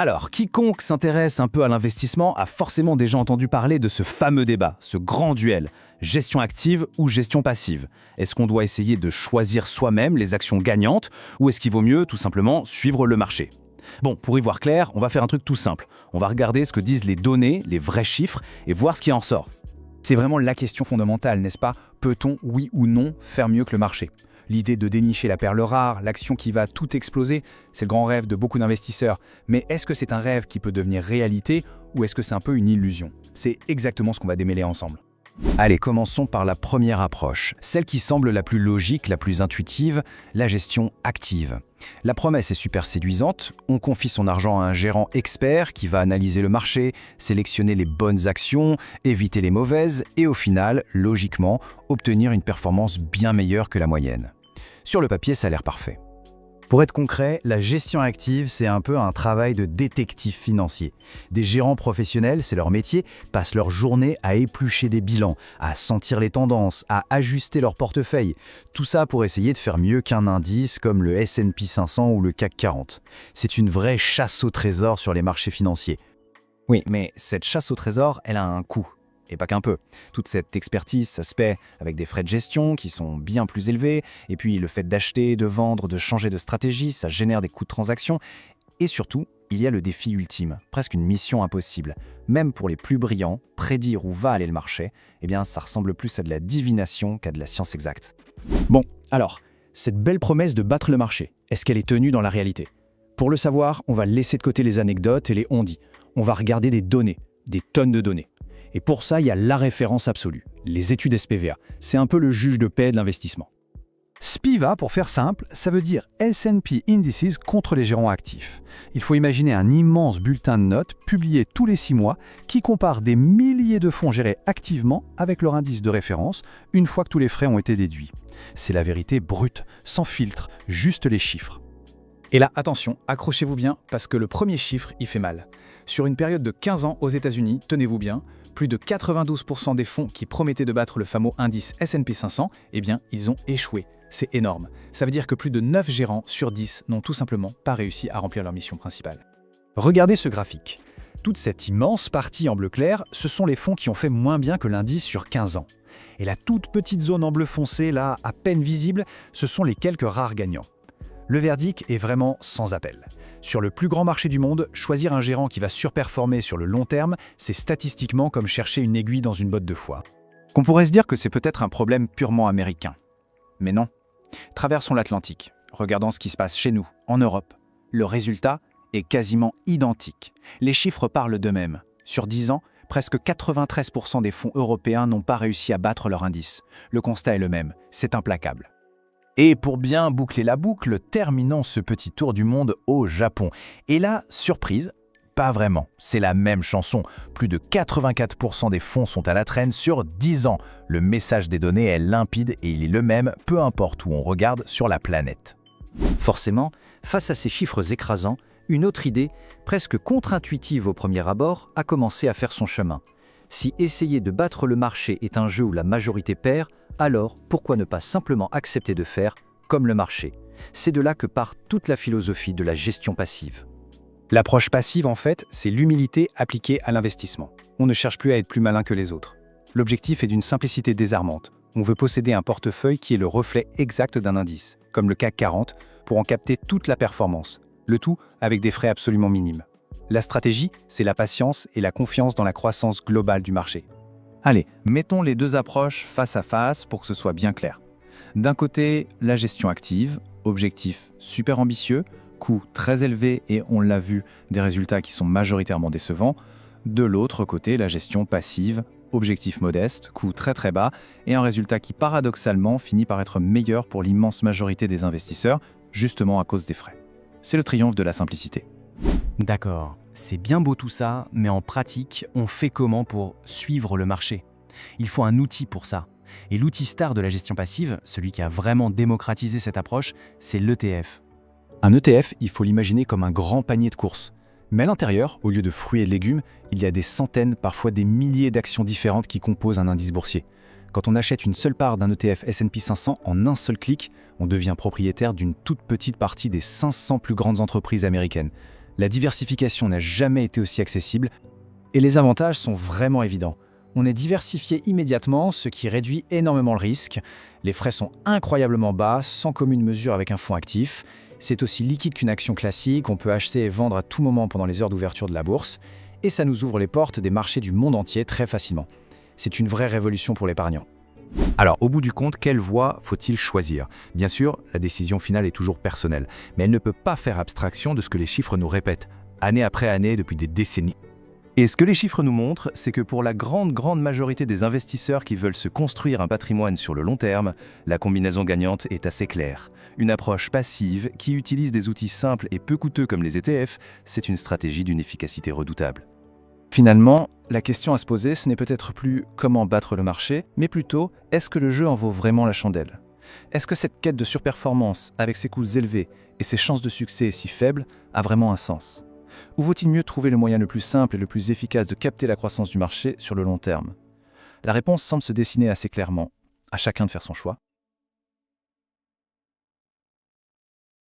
Alors, quiconque s'intéresse un peu à l'investissement a forcément déjà entendu parler de ce fameux débat, ce grand duel, gestion active ou gestion passive. Est-ce qu'on doit essayer de choisir soi-même les actions gagnantes ou est-ce qu'il vaut mieux tout simplement suivre le marché? Bon, pour y voir clair, on va faire un truc tout simple. On va regarder ce que disent les données, les vrais chiffres et voir ce qui en sort. C'est vraiment la question fondamentale, n'est-ce pas? Peut-on, oui ou non, faire mieux que le marché? L'idée de dénicher la perle rare, l'action qui va tout exploser, c'est le grand rêve de beaucoup d'investisseurs. Mais est-ce que c'est un rêve qui peut devenir réalité ou est-ce que c'est un peu une illusion? C'est exactement ce qu'on va démêler ensemble. Allez, commençons par la première approche, celle qui semble la plus logique, la plus intuitive, la gestion active. La promesse est super séduisante, on confie son argent à un gérant expert qui va analyser le marché, sélectionner les bonnes actions, éviter les mauvaises et au final, logiquement, obtenir une performance bien meilleure que la moyenne. Sur le papier, ça a l'air parfait. Pour être concret, la gestion active, c'est un peu un travail de détective financier. Des gérants professionnels, c'est leur métier, passent leur journée à éplucher des bilans, à sentir les tendances, à ajuster leur portefeuille. Tout ça pour essayer de faire mieux qu'un indice comme le S&P 500 ou le CAC 40. C'est une vraie chasse au trésor sur les marchés financiers. Oui, mais cette chasse au trésor, elle a un coût. Et pas qu'un peu. Toute cette expertise, ça se paie avec des frais de gestion qui sont bien plus élevés, et puis le fait d'acheter, de vendre, de changer de stratégie, ça génère des coûts de transaction. Et surtout, il y a le défi ultime, presque une mission impossible. Même pour les plus brillants, prédire où va aller le marché, eh bien ça ressemble plus à de la divination qu'à de la science exacte. Bon, alors, cette belle promesse de battre le marché, est-ce qu'elle est tenue dans la réalité? Pour le savoir, on va laisser de côté les anecdotes et les on-dit. On va regarder des données, des tonnes de données. Et pour ça, il y a la référence absolue, les études SPVA. C'est un peu le juge de paix de l'investissement. SPIVA, pour faire simple, ça veut dire S&P Indices contre les gérants actifs. Il faut imaginer un immense bulletin de notes publié tous les 6 mois qui compare des milliers de fonds gérés activement avec leur indice de référence une fois que tous les frais ont été déduits. C'est la vérité brute, sans filtre, juste les chiffres. Et là, attention, accrochez-vous bien parce que le premier chiffre, il fait mal. Sur une période de 15 ans aux États-Unis, tenez-vous bien, plus de 92% des fonds qui promettaient de battre le fameux indice S&P 500, eh bien, ils ont échoué. C'est énorme. Ça veut dire que plus de 9 gérants sur 10 n'ont tout simplement pas réussi à remplir leur mission principale. Regardez ce graphique. Toute cette immense partie en bleu clair, ce sont les fonds qui ont fait moins bien que l'indice sur 15 ans. Et la toute petite zone en bleu foncé, là, à peine visible, ce sont les quelques rares gagnants. Le verdict est vraiment sans appel. Sur le plus grand marché du monde, choisir un gérant qui va surperformer sur le long terme, c'est statistiquement comme chercher une aiguille dans une botte de foie. Qu'on pourrait se dire que c'est peut-être un problème purement américain. Mais non. Traversons l'Atlantique, regardons ce qui se passe chez nous, en Europe. Le résultat est quasiment identique. Les chiffres parlent d'eux-mêmes. Sur 10 ans, presque 93% des fonds européens n'ont pas réussi à battre leur indice. Le constat est le même, c'est implacable. Et pour bien boucler la boucle, terminons ce petit tour du monde au Japon. Et là, surprise, pas vraiment. C'est la même chanson. Plus de 84% des fonds sont à la traîne sur 10 ans. Le message des données est limpide et il est le même, peu importe où on regarde sur la planète. Forcément, face à ces chiffres écrasants, une autre idée, presque contre-intuitive au premier abord, a commencé à faire son chemin. Si essayer de battre le marché est un jeu où la majorité perd, alors pourquoi ne pas simplement accepter de faire comme le marché? C'est de là que part toute la philosophie de la gestion passive. L'approche passive, en fait, c'est l'humilité appliquée à l'investissement. On ne cherche plus à être plus malin que les autres. L'objectif est d'une simplicité désarmante. On veut posséder un portefeuille qui est le reflet exact d'un indice, comme le CAC 40, pour en capter toute la performance. Le tout avec des frais absolument minimes. La stratégie, c'est la patience et la confiance dans la croissance globale du marché. Allez, mettons les deux approches face à face pour que ce soit bien clair. D'un côté, la gestion active, objectif super ambitieux, coût très élevé et on l'a vu, des résultats qui sont majoritairement décevants. De l'autre côté, la gestion passive, objectif modeste, coût très très bas et un résultat qui paradoxalement finit par être meilleur pour l'immense majorité des investisseurs, justement à cause des frais. C'est le triomphe de la simplicité. D'accord, c'est bien beau tout ça, mais en pratique, on fait comment pour suivre le marché? Il faut un outil pour ça. Et l'outil star de la gestion passive, celui qui a vraiment démocratisé cette approche, c'est l'ETF. Un ETF, il faut l'imaginer comme un grand panier de courses. Mais à l'intérieur, au lieu de fruits et de légumes, il y a des centaines, parfois des milliers d'actions différentes qui composent un indice boursier. Quand on achète une seule part d'un ETF S&P 500 en un seul clic, on devient propriétaire d'une toute petite partie des 500 plus grandes entreprises américaines. La diversification n'a jamais été aussi accessible. Et les avantages sont vraiment évidents. On est diversifié immédiatement, ce qui réduit énormément le risque. Les frais sont incroyablement bas, sans commune mesure avec un fonds actif. C'est aussi liquide qu'une action classique, on peut acheter et vendre à tout moment pendant les heures d'ouverture de la bourse. Et ça nous ouvre les portes des marchés du monde entier très facilement. C'est une vraie révolution pour l'épargnant. Alors, au bout du compte, quelle voie faut-il choisir? Bien sûr, la décision finale est toujours personnelle, mais elle ne peut pas faire abstraction de ce que les chiffres nous répètent, année après année, depuis des décennies. Et ce que les chiffres nous montrent, c'est que pour la grande majorité des investisseurs qui veulent se construire un patrimoine sur le long terme, la combinaison gagnante est assez claire. Une approche passive qui utilise des outils simples et peu coûteux comme les ETF, c'est une stratégie d'une efficacité redoutable. Finalement, la question à se poser, ce n'est peut-être plus comment battre le marché, mais plutôt est-ce que le jeu en vaut vraiment la chandelle? Est-ce que cette quête de surperformance, avec ses coûts élevés et ses chances de succès si faibles, a vraiment un sens? Ou vaut-il mieux trouver le moyen le plus simple et le plus efficace de capter la croissance du marché sur le long terme? La réponse semble se dessiner assez clairement. À chacun de faire son choix.